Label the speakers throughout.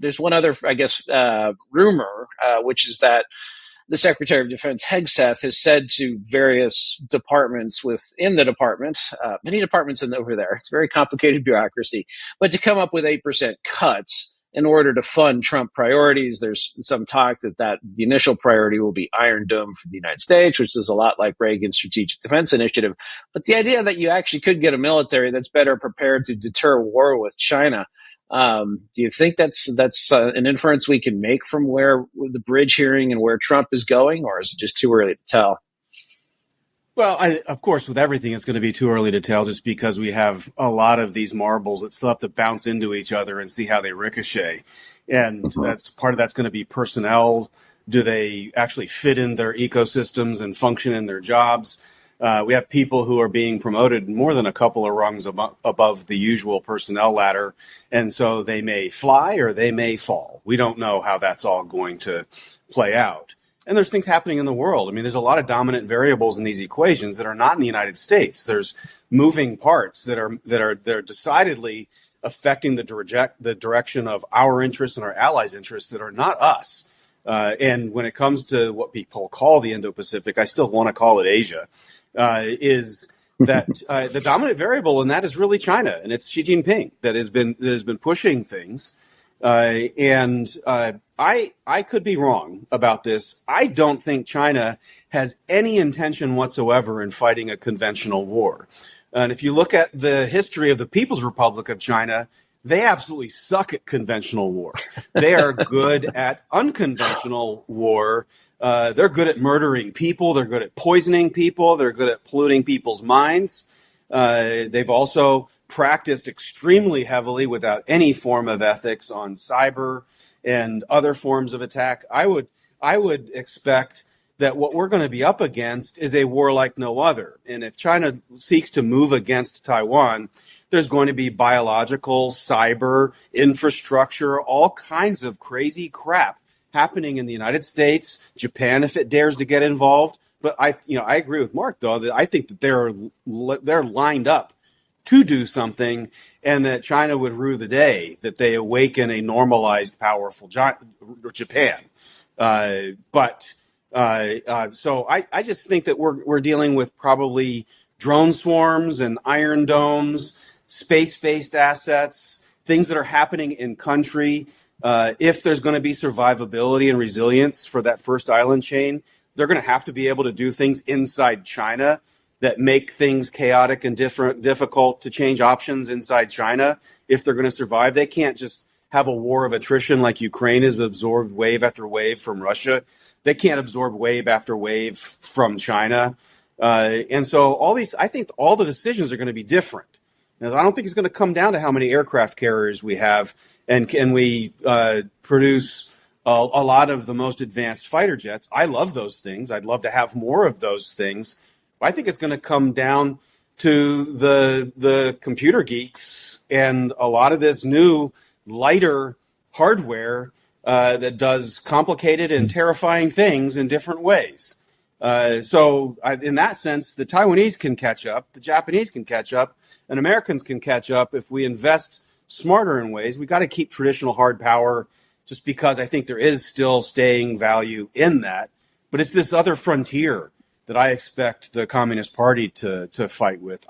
Speaker 1: there's one other, I guess, rumor, which is that the Secretary of Defense Hegseth has said to various departments within the department, many departments over there, it's a very complicated bureaucracy, but to come up with 8% cuts in order to fund Trump priorities. There's some talk that the initial priority will be Iron Dome for the United States, which is a lot like Reagan's Strategic Defense Initiative. But the idea that you actually could get a military that's better prepared to deter war with China, do you think that's an inference we can make from where the bridge hearing and where Trump is going, or is it just too early to tell?
Speaker 2: Well, of course, with everything, it's going to be too early to tell just because we have a lot of these marbles that still have to bounce into each other and see how they ricochet. And that's part of that's going to be personnel. Do they actually fit in their ecosystems and function in their jobs? We have people who are being promoted more than a couple of rungs above the usual personnel ladder. And so they may fly or they may fall. We don't know how that's all going to play out. And there's things happening in the world. I mean, there's a lot of dominant variables in these equations that are not in the United States. There's moving parts that are decidedly affecting the direction of our interests and our allies' interests that are not us. And when it comes to what people call the Indo-Pacific, I still want to call it Asia, is that the dominant variable in that is really China, and it's Xi Jinping that has been pushing things. I could be wrong about this. I don't think China has any intention whatsoever in fighting a conventional war. And if you look at the history of the People's Republic of China, they absolutely suck at conventional war. They are good at unconventional war. They're good at murdering people. They're good at poisoning people. They're good at polluting people's minds. They've also practiced extremely heavily without any form of ethics on cyber and other forms of attack. I would expect that what we're going to be up against is a war like no other. And if China seeks to move against Taiwan, there's going to be biological, cyber, infrastructure, all kinds of crazy crap happening in the United States, Japan, if it dares to get involved. But I agree with Mark, though, that I think that they're lined up to do something, and that China would rue the day that they awaken a normalized, powerful Japan. So I just think that we're dealing with probably drone swarms and iron domes, space-based assets, things that are happening in country. If there's going to be survivability and resilience for that first island chain, they're going to have to be able to do things inside China that make things chaotic and difficult to change options inside China. If they're going to survive, they can't just have a war of attrition like Ukraine has absorbed wave after wave from Russia. They can't absorb wave after wave from China. And so I think all the decisions are going to be different. Now, I don't think it's going to come down to how many aircraft carriers we have and can we produce a lot of the most advanced fighter jets. I love those things. I'd love to have more of those things. I think it's going to come down to the computer geeks and a lot of this new lighter hardware that does complicated and terrifying things in different ways. So in that sense, the Taiwanese can catch up, the Japanese can catch up, and Americans can catch up if we invest smarter in ways. We got to keep traditional hard power just because I think there is still staying value in that. But it's this other frontier that I expect the Communist Party to fight with.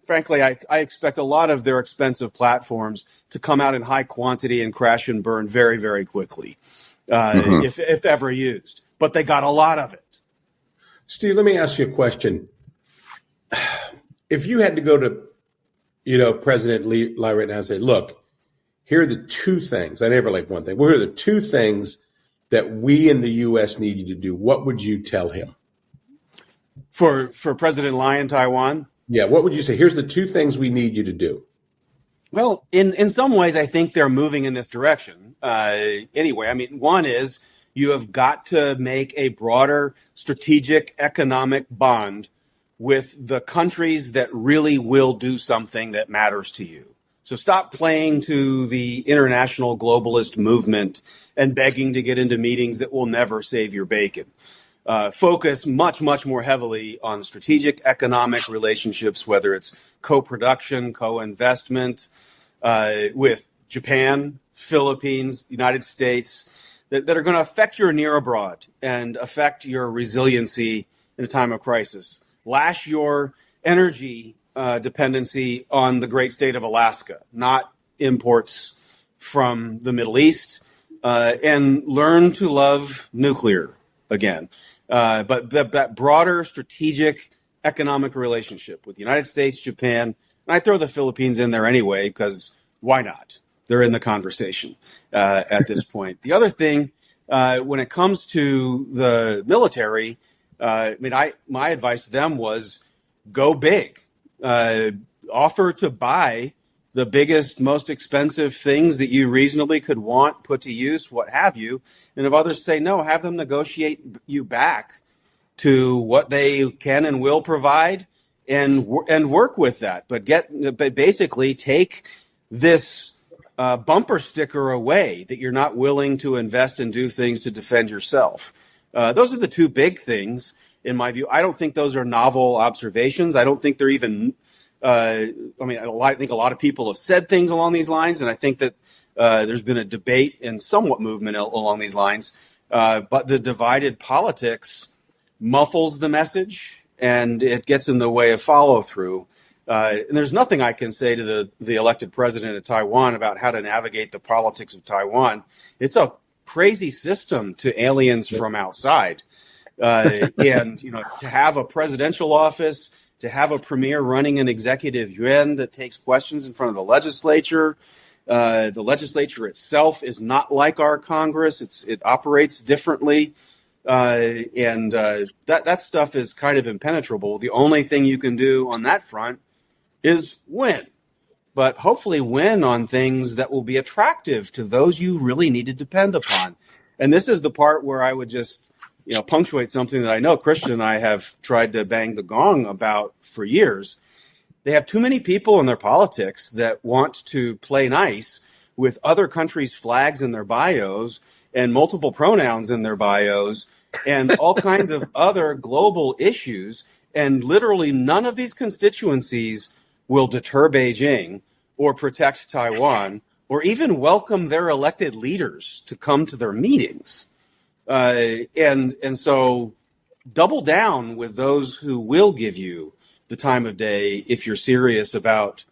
Speaker 2: Frankly, I expect a lot of their expensive platforms to come out in high quantity and crash and burn very, very quickly, if ever used. But they got a lot of it.
Speaker 3: Steve, let me ask you a question. If you had to go to, President Lee right now and say, look, here are the two things. I never like one thing. Well, here are the two things that we in the U.S. need you to do. What would you tell him?
Speaker 2: For President Lai in Taiwan?
Speaker 3: Yeah, what would you say? Here's the two things we need you to do.
Speaker 2: Well, in some ways, I think they're moving in this direction. Anyway, I mean, one is you have got to make a broader strategic economic bond with the countries that really will do something that matters to you. So stop playing to the international globalist movement and begging to get into meetings that will never save your bacon. Focus much, much more heavily on strategic economic relationships, whether it's co-production, co-investment with Japan, Philippines, the United States, that are going to affect your near abroad and affect your resiliency in a time of crisis. Lash your energy dependency on the great state of Alaska, not imports from the Middle East, and learn to love nuclear again. But that broader strategic economic relationship with the United States, Japan, and I throw the Philippines in there anyway, because why not? They're in the conversation at this point. The other thing, when it comes to the military, my advice to them was go big. Offer to buy the biggest, most expensive things that you reasonably could want, put to use, what have you. And if others say no, have them negotiate you back to what they can and will provide, and work with that. But basically take this bumper sticker away that you're not willing to invest and do things to defend yourself. Those are the two big things in my view. I don't think those are novel observations. I don't think they're even. I think a lot of people have said things along these lines, and I think that there's been a debate and somewhat movement along these lines. But the divided politics muffles the message, and it gets in the way of follow through. And there's nothing I can say to the elected president of Taiwan about how to navigate the politics of Taiwan. It's a crazy system to aliens from outside. And, to have a presidential office, to have a premier running an executive yuan that takes questions in front of the legislature. The legislature itself is not like our Congress. It operates differently. That stuff is kind of impenetrable. The only thing you can do on that front is win, but hopefully win on things that will be attractive to those you really need to depend upon. And this is the part where I would just, punctuate something that I know Christian and I have tried to bang the gong about for years. They have too many people in their politics that want to play nice with other countries' flags in their bios and multiple pronouns in their bios and all kinds of other global issues. And literally none of these constituencies will deter Beijing or protect Taiwan or even welcome their elected leaders to come to their meetings. And so double down with those who will give you the time of day if you're serious about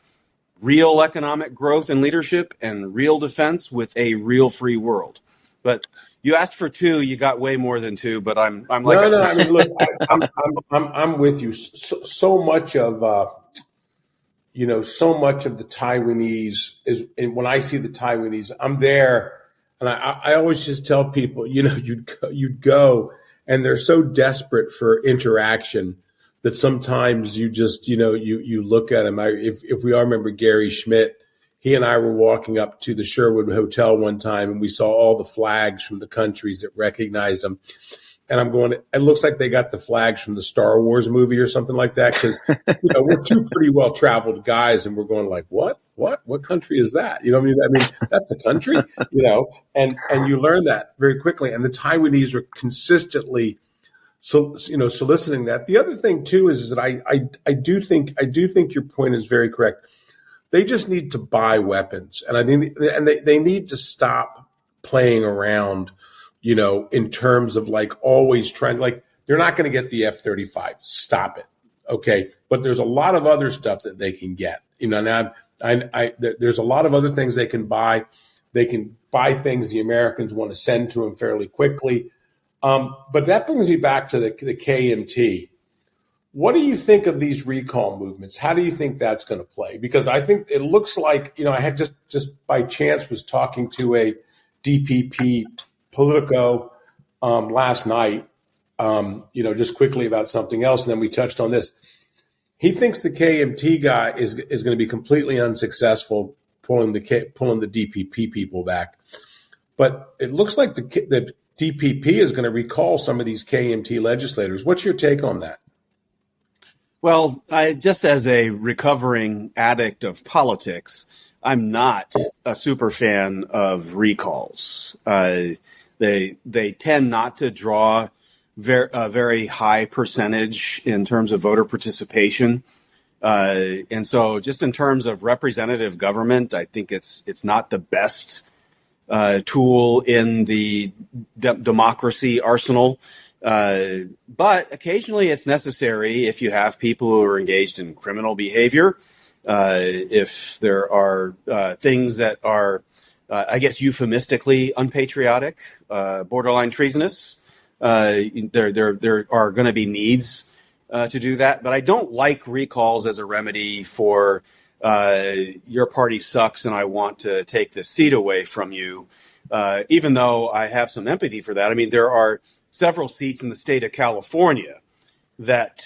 Speaker 2: real economic growth and leadership and real defense with a real free world. But you asked for two, you got way more than two. But I'm like,
Speaker 3: no. I mean, look, I'm with you. So much of the Taiwanese is, and when I see the Taiwanese, I'm there. And I always just tell people, you'd go, and they're so desperate for interaction that sometimes you just, you look at them. If we all remember Gary Schmidt, he and I were walking up to the Sherwood Hotel one time, and we saw all the flags from the countries that recognized them. And I'm going, it looks like they got the flags from the Star Wars movie or something like that. Because, we're two pretty well-traveled guys, and we're going like, what country is that? I mean, that's a country, and you learn that very quickly. And the Taiwanese are consistently, soliciting that. The other thing too is that I do think your point is very correct. They just need to buy weapons, and I think, and they need to stop playing around, in terms of like always trying, like they're not going to get the F-35. Stop it. Okay. But there's a lot of other stuff that they can get, now there's a lot of other things they can buy. They can buy things the Americans want to send to them fairly quickly. But that brings me back to the KMT. What do you think of these recall movements? How do you think that's going to play? Because I think it looks like, I had just by chance was talking to a DPP Politico last night, just quickly about something else. And then we touched on this. He thinks the KMT guy is going to be completely unsuccessful pulling the DPP people back. But it looks like the DPP is going to recall some of these KMT legislators. What's your take on that?
Speaker 2: Well, just as a recovering addict of politics, I'm not a super fan of recalls. They tend not to draw a very high percentage in terms of voter participation. And so just in terms of representative government, I think it's not the best tool in the democracy arsenal. But occasionally it's necessary if you have people who are engaged in criminal behavior, if there are things that are, I guess, euphemistically unpatriotic, borderline treasonous. There are going to be needs to do that. But I don't like recalls as a remedy for your party sucks and I want to take the seat away from you, even though I have some empathy for that. I mean, there are several seats in the state of California that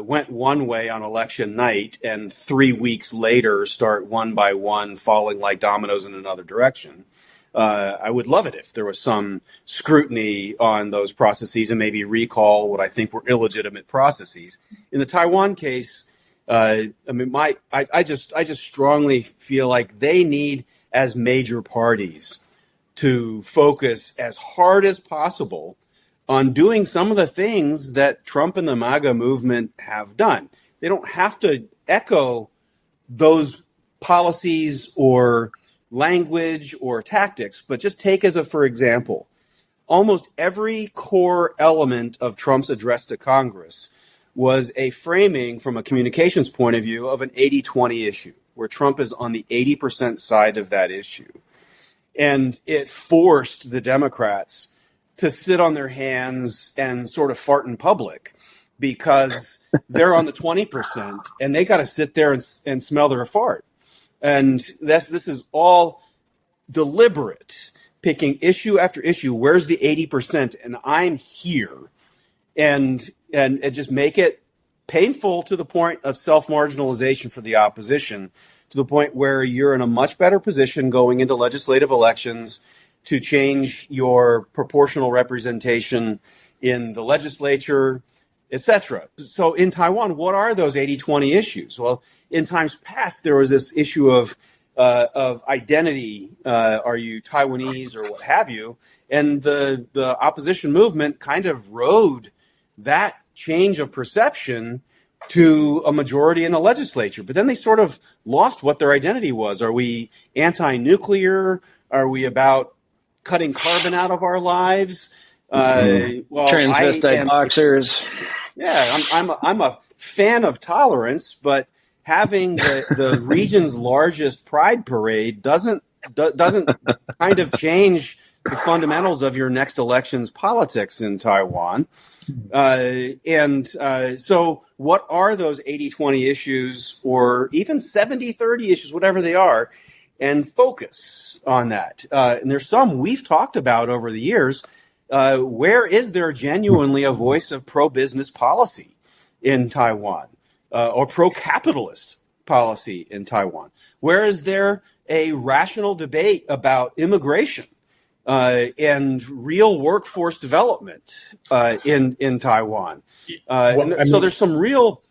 Speaker 2: went one way on election night and 3 weeks later start one by one falling like dominoes in another direction. I would love it if there was some scrutiny on those processes and maybe recall what I think were illegitimate processes. In the Taiwan case, I just strongly feel like they need, as major parties, to focus as hard as possible on doing some of the things that Trump and the MAGA movement have done. They don't have to echo those policies or language or tactics, but just take for example, almost every core element of Trump's address to Congress was a framing from a communications point of view of an 80-20 issue, where Trump is on the 80% side of that issue. And it forced the Democrats to sit on their hands and sort of fart in public because they're on the 20% and they got to sit there and smell their fart. And this is all deliberate, picking issue after issue. Where's the 80%? And I'm here. And just make it painful to the point of self-marginalization for the opposition, to the point where you're in a much better position going into legislative elections to change your proportional representation in the legislature, etc. So in Taiwan, what are those 80-20 issues? Well, in times past, there was this issue of identity. Are you Taiwanese or what have you? And the opposition movement kind of rode that change of perception to a majority in the legislature. But then they sort of lost what their identity was. Are we anti-nuclear? Are we about cutting carbon out of our lives?
Speaker 1: Transvestite boxers.
Speaker 2: Yeah, I'm a fan of tolerance, but having the region's largest pride parade doesn't kind of change the fundamentals of your next election's politics in Taiwan. So what are those 80-20 issues, or even 70-30 issues, whatever they are, and focus on that? And there's some we've talked about over the years. Where is there genuinely a voice of pro-business policy in Taiwan, or pro-capitalist policy in Taiwan? Where is there a rational debate about immigration and real workforce development in Taiwan? So there's some real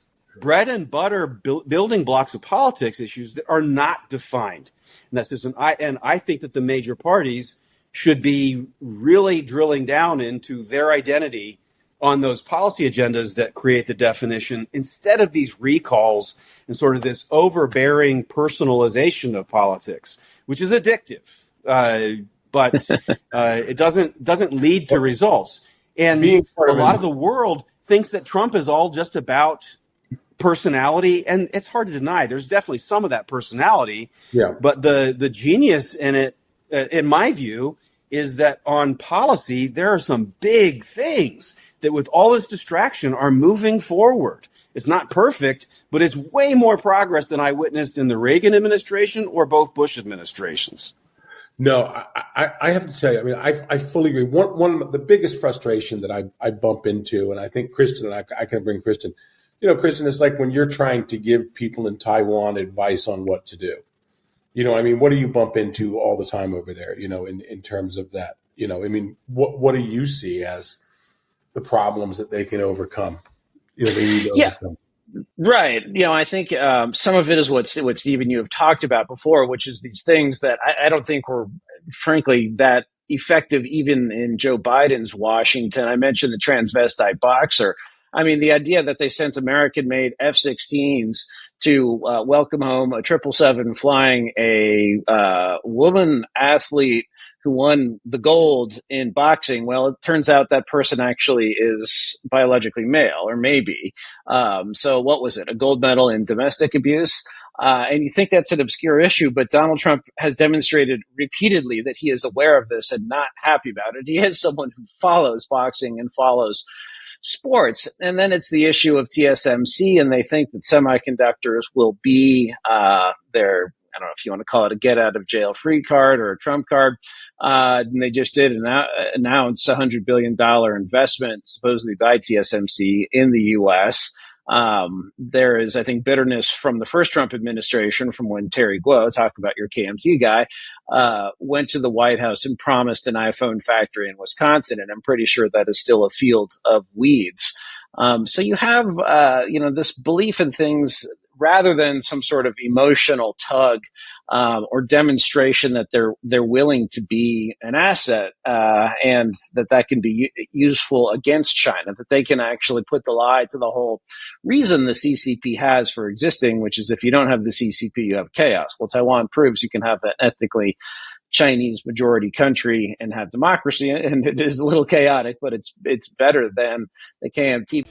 Speaker 2: bread and butter building blocks of politics issues that are not defined in that system. I think that the major parties should be really drilling down into their identity on those policy agendas that create the definition, instead of these recalls and sort of this overbearing personalization of politics, which is addictive, but it doesn't lead to results. And a lot of the world thinks that Trump is all just about personality, and it's hard to deny. There's definitely some of that personality, but the genius in it, in my view, is that on policy, there are some big things that with all this distraction are moving forward. It's not perfect, but it's way more progress than I witnessed in the Reagan administration or both Bush administrations.
Speaker 3: No, I have to tell you, I mean, I fully agree. One of the biggest frustration that I bump into, and I think Kristen, and I can bring Kristen, Kristen, it's like when you're trying to give people in Taiwan advice on what to do. I mean, what do you bump into all the time over there, in terms of that? I mean, what do you see as the problems that they can overcome? They need to overcome.
Speaker 1: Right. I think some of it is what Stephen, you have talked about before, which is these things that I don't think were, frankly, that effective even in Joe Biden's Washington. I mentioned the transvestite boxer. I mean, the idea that they sent American-made F-16s to welcome home a 777 flying a woman athlete who won the gold in boxing. Well, it turns out that person actually is biologically male, or maybe. So what was it? A gold medal in domestic abuse? And you think that's an obscure issue, but Donald Trump has demonstrated repeatedly that he is aware of this and not happy about it. He is someone who follows boxing and follows sports. And then it's the issue of TSMC, and they think that semiconductors will be their, I don't know if you want to call it a get out of jail free card or a Trump card. And they just did announce a $100 billion investment supposedly by TSMC in the U.S. There is, I think, bitterness from the first Trump administration, from when Terry Guo, talk about your KMT guy, went to the White House and promised an iPhone factory in Wisconsin. And I'm pretty sure that is still a field of weeds. So you have, this belief in things rather than some sort of emotional tug or demonstration that they're willing to be an asset and that can be useful against China, that they can actually put the lie to the whole reason the CCP has for existing, which is if you don't have the CCP, you have chaos. Well, Taiwan proves you can have an ethnically Chinese majority country and have democracy, and it is a little chaotic, but it's better than the KMT.